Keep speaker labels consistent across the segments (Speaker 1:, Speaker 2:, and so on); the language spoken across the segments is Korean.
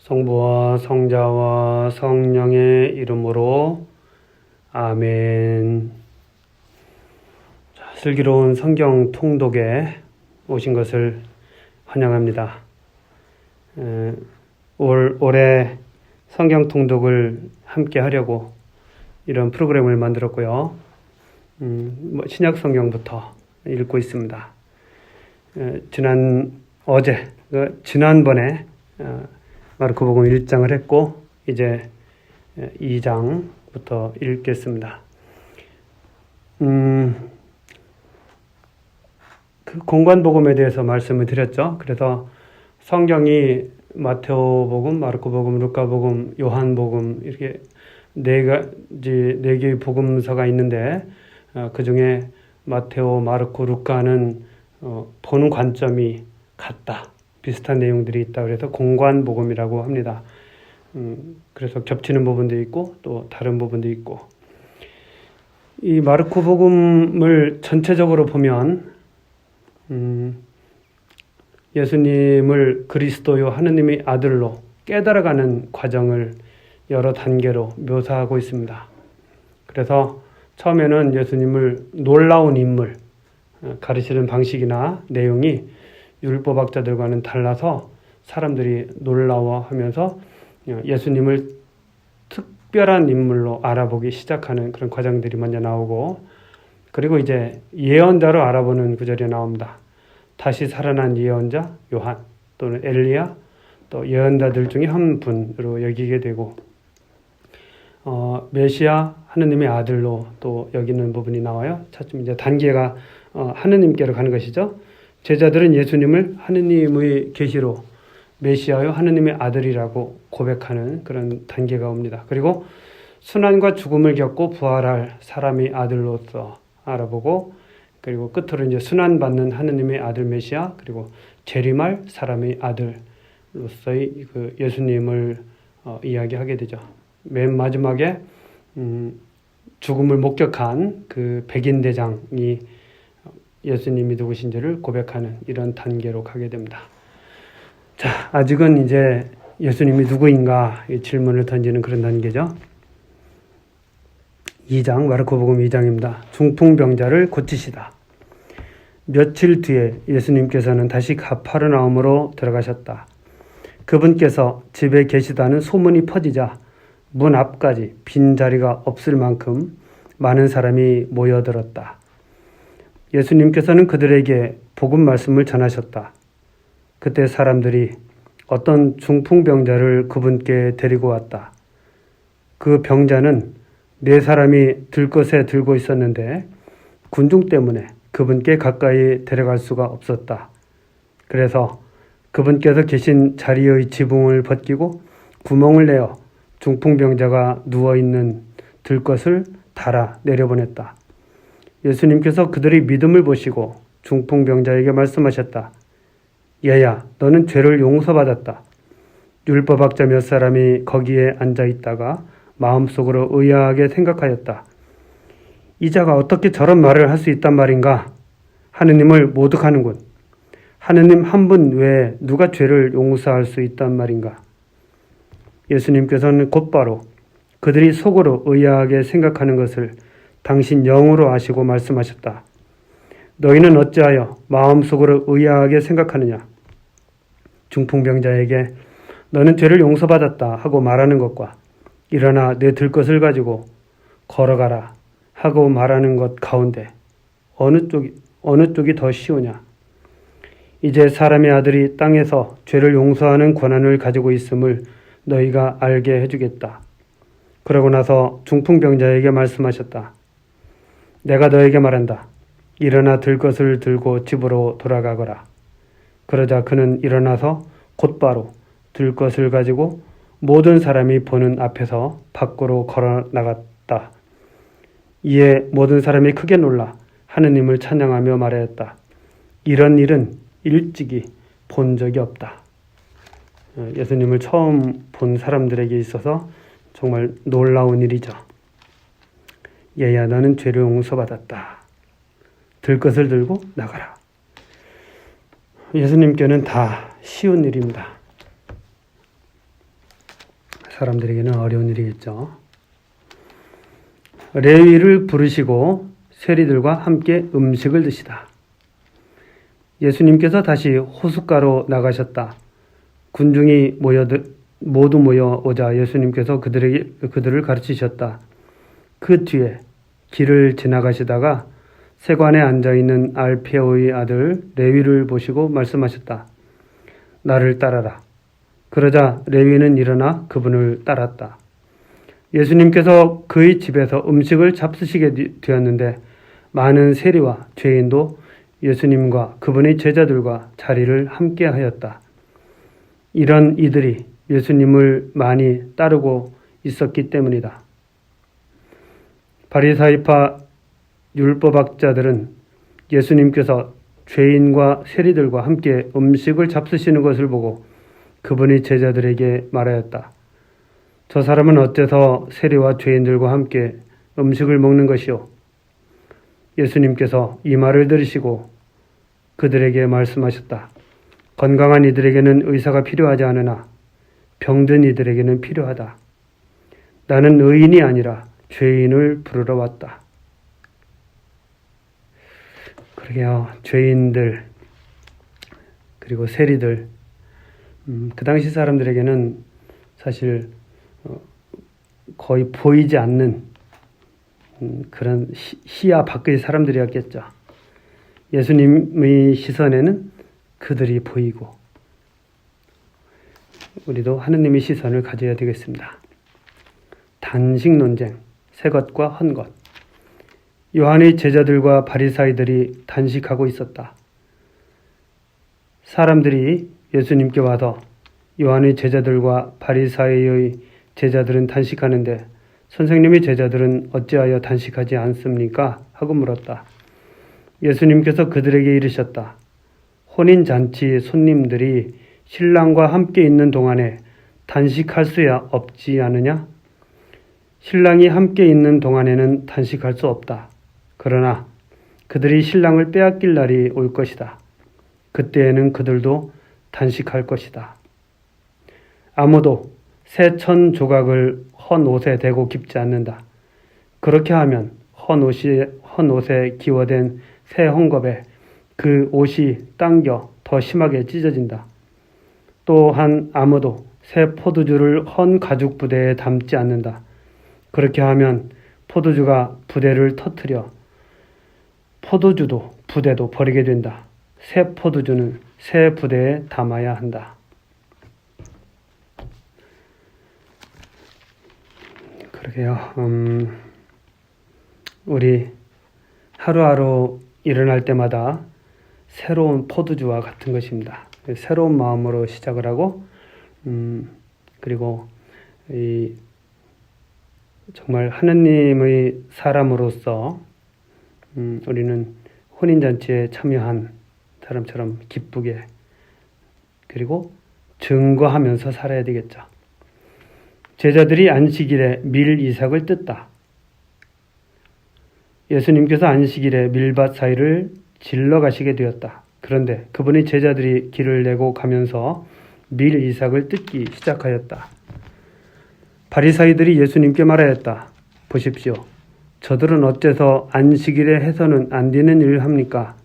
Speaker 1: 성부와 성자와 성령의 이름으로 아멘. 슬기로운 성경 통독에 오신 것을 환영합니다. 올해 성경 통독을 함께 하려고 이런 프로그램을 만들었고요. 신약 성경부터 읽고 있습니다. 지난번에 마르코복음 1장을 했고 이제 2장부터 읽겠습니다. 그 공관복음에 대해서 말씀을 드렸죠. 그래서 성경이 마테오복음, 마르코복음, 루카복음, 요한복음 이렇게 네 개의 복음서가 있는데 그 중에 마테오, 마르코, 루카는 보는 관점이 같다. 비슷한 내용들이 있다. 그래서 공관복음이라고 합니다. 그래서 겹치는 부분도 있고 또 다른 부분도 있고, 이 마르코복음을 전체적으로 보면 예수님을 그리스도요 하느님의 아들로 깨달아가는 과정을 여러 단계로 묘사하고 있습니다. 그래서 처음에는 예수님을 놀라운 인물, 가르치는 방식이나 내용이 율법학자들과는 달라서 사람들이 놀라워하면서 예수님을 특별한 인물로 알아보기 시작하는 그런 과정들이 먼저 나오고, 그리고 이제 예언자로 알아보는 구절이 나옵니다. 다시 살아난 예언자 요한 또는 엘리야, 또 예언자들 중에 한 분으로 여기게 되고, 메시아 하느님의 아들로 또 여기는 부분이 나와요. 차츰 이제 단계가 하느님께로 가는 것이죠. 제자들은 예수님을 하느님의 계시로 메시아요 하느님의 아들이라고 고백하는 그런 단계가 옵니다. 그리고 순환과 죽음을 겪고 부활할 사람의 아들로서 알아보고, 그리고 끝으로 이제 순환받는 하느님의 아들 메시아, 그리고 재림할 사람의 아들로서의 그 예수님을 이야기하게 되죠. 맨 마지막에 죽음을 목격한 그 백인 대장이 예수님이 누구신지를 고백하는 이런 단계로 가게 됩니다. 자, 아직은 이제 예수님이 누구인가 이 질문을 던지는 그런 단계죠. 2장, 마르코복음 2장입니다. 중풍병자를 고치시다. 며칠 뒤에 예수님께서는 다시 가파르나움으로 들어가셨다. 그분께서 집에 계시다는 소문이 퍼지자 문 앞까지 빈 자리가 없을 만큼 많은 사람이 모여들었다. 예수님께서는 그들에게 복음 말씀을 전하셨다. 그때 사람들이 어떤 중풍병자를 그분께 데리고 왔다. 그 병자는 4사람이 들것에 들고 있었는데 군중 때문에 그분께 가까이 데려갈 수가 없었다. 그래서 그분께서 계신 자리의 지붕을 벗기고 구멍을 내어 중풍병자가 누워있는 들것을 달아 내려보냈다. 예수님께서 그들의 믿음을 보시고 중풍병자에게 말씀하셨다. 얘야, 너는 죄를 용서받았다. 율법학자 몇 사람이 거기에 앉아있다가 마음속으로 의아하게 생각하였다. 이 자가 어떻게 저런 말을 할 수 있단 말인가? 하느님을 모독하는군. 하느님 한 분 외에 누가 죄를 용서할 수 있단 말인가? 예수님께서는 곧바로 그들이 속으로 의아하게 생각하는 것을 당신 영으로 아시고 말씀하셨다. 너희는 어찌하여 마음속으로 의아하게 생각하느냐? 중풍병자에게 너는 죄를 용서받았다 하고 말하는 것과 일어나 내 들것을 가지고 걸어가라 하고 말하는 것 가운데 어느 쪽이 더 쉬우냐? 이제 사람의 아들이 땅에서 죄를 용서하는 권한을 가지고 있음을 너희가 알게 해주겠다. 그러고 나서 중풍병자에게 말씀하셨다. 내가 너에게 말한다. 일어나 들것을 들고 집으로 돌아가거라. 그러자 그는 일어나서 곧바로 들것을 가지고 모든 사람이 보는 앞에서 밖으로 걸어 나갔다. 이에 모든 사람이 크게 놀라 하느님을 찬양하며 말하였다. 이런 일은 일찍이 본 적이 없다. 예수님을 처음 본 사람들에게 있어서 정말 놀라운 일이죠. 얘야, 너는 죄를 용서받았다. 들것을 들고 나가라. 예수님께는 다 쉬운 일입니다. 사람들에게는 어려운 일이겠죠. 레위를 부르시고 세리들과 함께 음식을 드시다. 예수님께서 다시 호숫가로 나가셨다. 군중이 모두 모여오자 예수님께서 그들을 가르치셨다. 그 뒤에 길을 지나가시다가 세관에 앉아있는 알페오의 아들 레위를 보시고 말씀하셨다. 나를 따라라. 그러자 레위는 일어나 그분을 따랐다. 예수님께서 그의 집에서 음식을 잡수시게 되었는데 많은 세리와 죄인도 예수님과 그분의 제자들과 자리를 함께 하였다. 이런 이들이 예수님을 많이 따르고 있었기 때문이다. 바리사이파 율법학자들은 예수님께서 죄인과 세리들과 함께 음식을 잡수시는 것을 보고 그분의 제자들에게 말하였다. 저 사람은 어째서 세리와 죄인들과 함께 음식을 먹는 것이요? 예수님께서 이 말을 들으시고 그들에게 말씀하셨다. 건강한 이들에게는 의사가 필요하지 않으나 병든 이들에게는 필요하다. 나는 의인이 아니라 죄인을 부르러 왔다. 그러게요. 죄인들 그리고 세리들 그 당시 사람들에게는 사실 거의 보이지 않는 그런 시야 밖의 사람들이었겠죠. 예수님의 시선에는 그들이 보이고 우리도 하느님의 시선을 가져야 되겠습니다. 단식 논쟁, 새 것과 헌 것. 요한의 제자들과 바리사이들이 단식하고 있었다. 사람들이 예수님께 와서 요한의 제자들과 바리사이의 제자들은 단식하는데 선생님의 제자들은 어찌하여 단식하지 않습니까? 하고 물었다. 예수님께서 그들에게 이르셨다. 혼인잔치 손님들이 신랑과 함께 있는 동안에 단식할 수야 없지 않으냐? 신랑이 함께 있는 동안에는 단식할 수 없다. 그러나 그들이 신랑을 빼앗길 날이 올 것이다. 그때에는 그들도 단식할 것이다. 아무도 새 천 조각을 헌 옷에 대고 깁지 않는다. 그렇게 하면 헌 옷에 기워된 새 헝겊에 그 옷이 당겨 더 심하게 찢어진다. 또한 아무도 새 포도주를 헌 가죽 부대에 담지 않는다. 그렇게 하면 포도주가 부대를 터뜨려 포도주도 부대도 버리게 된다. 새 포도주는 새 부대에 담아야 한다. 그러게요. 우리 하루하루 일어날 때마다 새로운 포도주와 같은 것입니다. 새로운 마음으로 시작을 하고 그리고 정말 하느님의 사람으로서 우리는 혼인잔치에 참여한 사람처럼 기쁘게 그리고 증거하면서 살아야 되겠죠. 제자들이 안식일에 밀 이삭을 뜯다. 예수님께서 안식일에 밀밭 사이를 질러 가시게 되었다. 그런데 그분의 제자들이 길을 내고 가면서 밀 이삭을 뜯기 시작하였다. 바리사이들이 예수님께 말하였다. 보십시오. 저들은 어째서 안식일에 해서는 안 되는 일을 합니까?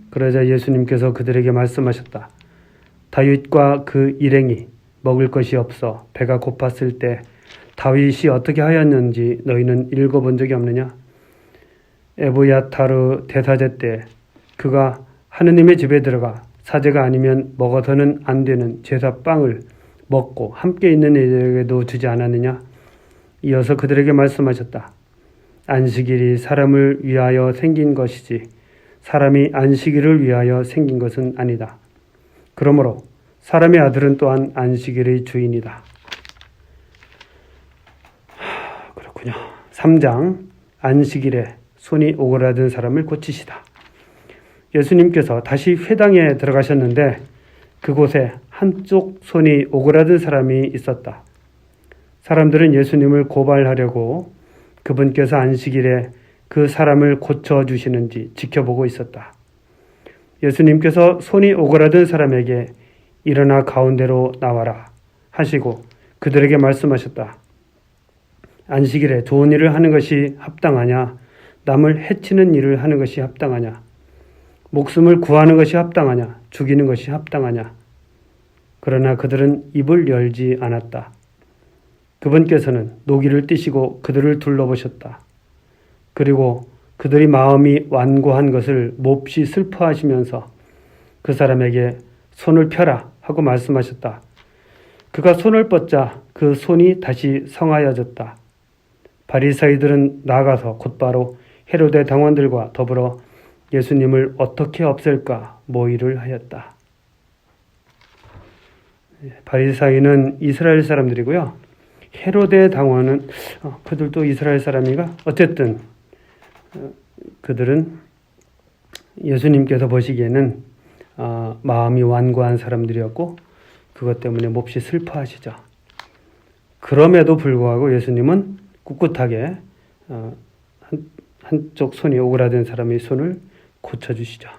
Speaker 1: 그러자 예수님께서 그들에게 말씀하셨다. 다윗과 그 일행이 먹을 것이 없어 배가 고팠을 때 다윗이 어떻게 하였는지 너희는 읽어본 적이 없느냐? 에브야타르 대사제 때 그가 하느님의 집에 들어가 사제가 아니면 먹어서는 안 되는 제사빵을 먹고 함께 있는 이들에게도 주지 않았느냐? 이어서 그들에게 말씀하셨다. 안식일이 사람을 위하여 생긴 것이지 사람이 안식일을 위하여 생긴 것은 아니다. 그러므로 사람의 아들은 또한 안식일의 주인이다. 그렇군요. 3장 안식일에 손이 오그라든 사람을 고치시다. 예수님께서 다시 회당에 들어가셨는데 그곳에 한쪽 손이 오그라든 사람이 있었다. 사람들은 예수님을 고발하려고 그분께서 안식일에 그 사람을 고쳐주시는지 지켜보고 있었다. 예수님께서 손이 오그라든 사람에게 일어나 가운데로 나와라 하시고 그들에게 말씀하셨다. 안식일에 좋은 일을 하는 것이 합당하냐? 남을 해치는 일을 하는 것이 합당하냐? 목숨을 구하는 것이 합당하냐? 죽이는 것이 합당하냐? 그러나 그들은 입을 열지 않았다. 그분께서는 노기를 띠시고 그들을 둘러보셨다. 그리고 그들이 마음이 완고한 것을 몹시 슬퍼하시면서 그 사람에게 손을 펴라 하고 말씀하셨다. 그가 손을 뻗자 그 손이 다시 성하여졌다. 바리사이들은 나가서 곧바로 헤로데 당원들과 더불어 예수님을 어떻게 없앨까 모의를 하였다. 바리사이는 이스라엘 사람들이고요. 헤로데 당원은 그들도 이스라엘 사람인가? 어쨌든 그들은 예수님께서 보시기에는 마음이 완고한 사람들이었고 그것 때문에 몹시 슬퍼하시죠. 그럼에도 불구하고 예수님은 꿋꿋하게 한쪽 손이 오그라든 사람의 손을 고쳐주시죠.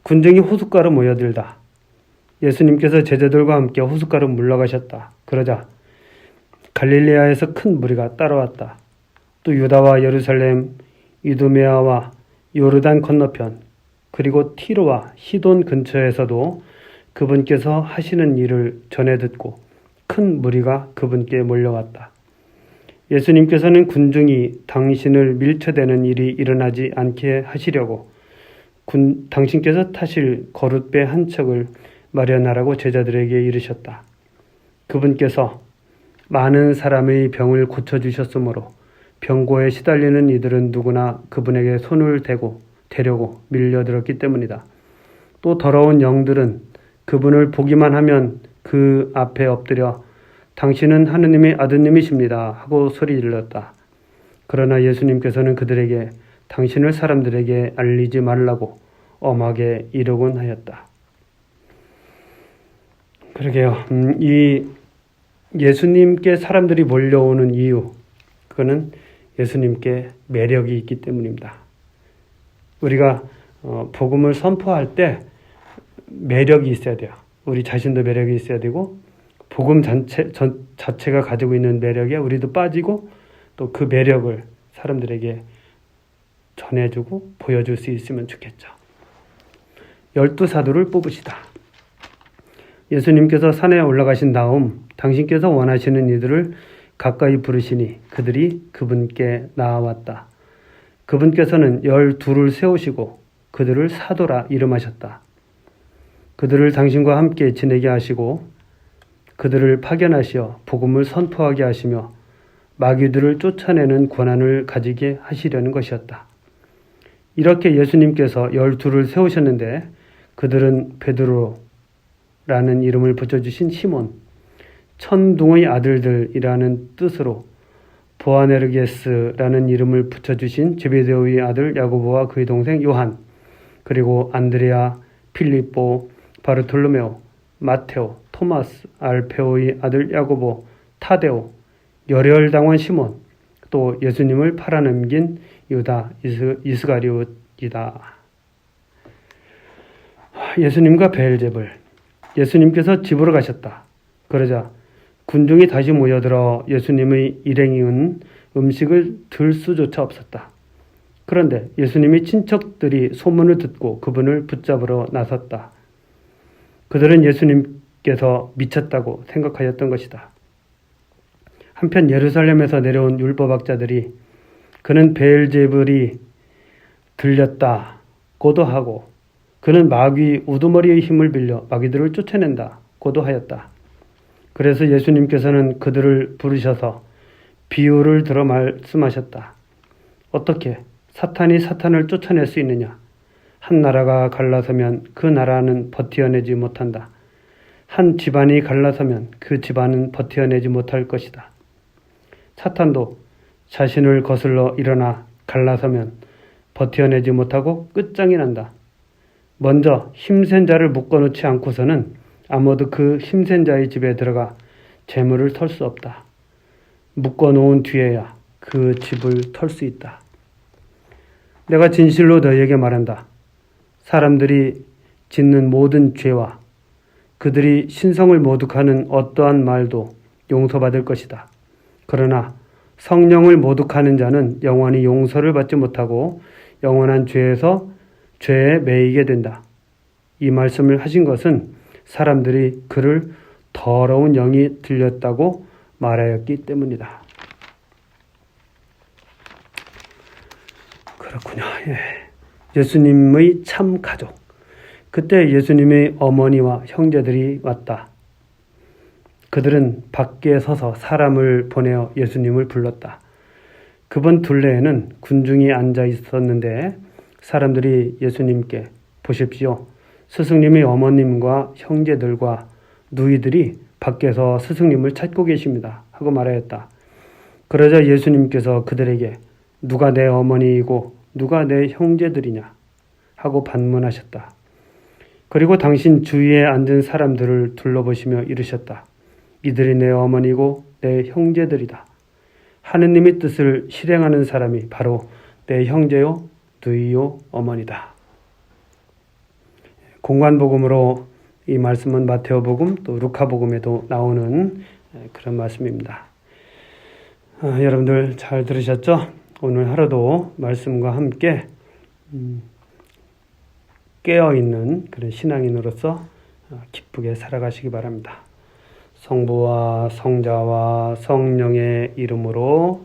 Speaker 1: 군중이 호숫가로 모여들다. 예수님께서 제자들과 함께 호숫가로 물러가셨다. 그러자 갈릴레아에서 큰 무리가 따라왔다. 또 유다와 예루살렘, 이두메아와 요르단 건너편, 그리고 티로와 시돈 근처에서도 그분께서 하시는 일을 전해 듣고 큰 무리가 그분께 몰려왔다. 예수님께서는 군중이 당신을 밀쳐대는 일이 일어나지 않게 하시려고 당신께서 타실 거룻배 한 척을 마련하라고 제자들에게 이르셨다. 그분께서 많은 사람의 병을 고쳐주셨으므로 병고에 시달리는 이들은 누구나 그분에게 손을 대려고 밀려들었기 때문이다. 또 더러운 영들은 그분을 보기만 하면 그 앞에 엎드려 당신은 하느님의 아드님이십니다 하고 소리 질렀다. 그러나 예수님께서는 그들에게 당신을 사람들에게 알리지 말라고 엄하게 이르곤 하였다. 그러게요. 이 예수님께 사람들이 몰려오는 이유, 그거는 예수님께 매력이 있기 때문입니다. 우리가 복음을 선포할 때 매력이 있어야 돼요. 우리 자신도 매력이 있어야 되고 복음 자체가 가지고 있는 매력에 우리도 빠지고 또 그 매력을 사람들에게 전해주고 보여줄 수 있으면 좋겠죠. 12사도를 뽑으시다. 예수님께서 산에 올라가신 다음 당신께서 원하시는 이들을 가까이 부르시니 그들이 그분께 나아왔다. 그분께서는 12를 세우시고 그들을 사도라 이름하셨다. 그들을 당신과 함께 지내게 하시고 그들을 파견하시어 복음을 선포하게 하시며 마귀들을 쫓아내는 권한을 가지게 하시려는 것이었다. 이렇게 예수님께서 12를 세우셨는데 그들은 베드로라는 이름을 붙여주신 시몬, 천둥의 아들들이라는 뜻으로 보아네르게스라는 이름을 붙여주신 제베데오의 아들 야고보와 그의 동생 요한, 그리고 안드레아, 필립보, 바르톨로메오, 마테오, 토마스, 알페오의 아들 야고보, 타데오, 열혈당원 시몬, 또 예수님을 팔아넘긴 유다 이스가리옷이다. 예수님과 베엘제불. 예수님께서 집으로 가셨다. 그러자 군중이 다시 모여들어 예수님의 일행이은 음식을 들 수조차 없었다. 그런데 예수님의 친척들이 소문을 듣고 그분을 붙잡으러 나섰다. 그들은 예수님께서 미쳤다고 생각하였던 것이다. 한편 예루살렘에서 내려온 율법학자들이 그는 베엘제불이 들렸다고도 하고 그는 마귀 우두머리의 힘을 빌려 마귀들을 쫓아낸다고도 하였다. 그래서 예수님께서는 그들을 부르셔서 비유를 들어 말씀하셨다. 어떻게 사탄이 사탄을 쫓아낼 수 있느냐? 한 나라가 갈라서면 그 나라는 버티어내지 못한다. 한 집안이 갈라서면 그 집안은 버티어내지 못할 것이다. 사탄도 자신을 거슬러 일어나 갈라서면 버티어내지 못하고 끝장이 난다. 먼저 힘센 자를 묶어놓지 않고서는 아무도 그 힘센 자의 집에 들어가 재물을 털 수 없다. 묶어놓은 뒤에야 그 집을 털 수 있다. 내가 진실로 너희에게 말한다. 사람들이 짓는 모든 죄와 그들이 신성을 모독하는 어떠한 말도 용서받을 것이다. 그러나 성령을 모독하는 자는 영원히 용서를 받지 못하고 영원한 죄에 매이게 된다. 이 말씀을 하신 것은 사람들이 그를 더러운 영이 들렸다고 말하였기 때문이다. 그렇군요. 예수님의 참 가족. 그때 예수님의 어머니와 형제들이 왔다. 그들은 밖에 서서 사람을 보내어 예수님을 불렀다. 그번 둘레에는 군중이 앉아 있었는데 사람들이 예수님께 보십시오. 스승님의 어머님과 형제들과 누이들이 밖에서 스승님을 찾고 계십니다. 하고 말하였다. 그러자 예수님께서 그들에게 누가 내 어머니이고 누가 내 형제들이냐 하고 반문하셨다. 그리고 당신 주위에 앉은 사람들을 둘러보시며 이르셨다. 이들이 내 어머니고 내 형제들이다. 하느님의 뜻을 실행하는 사람이 바로 내 형제요, 누이요, 어머니다. 공관복음으로 이 말씀은 마테오복음 또 루카복음에도 나오는 그런 말씀입니다. 여러분들 잘 들으셨죠? 오늘 하루도 말씀과 함께 깨어있는 그런 신앙인으로서 기쁘게 살아가시기 바랍니다. 성부와 성자와 성령의 이름으로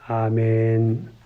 Speaker 1: 아멘.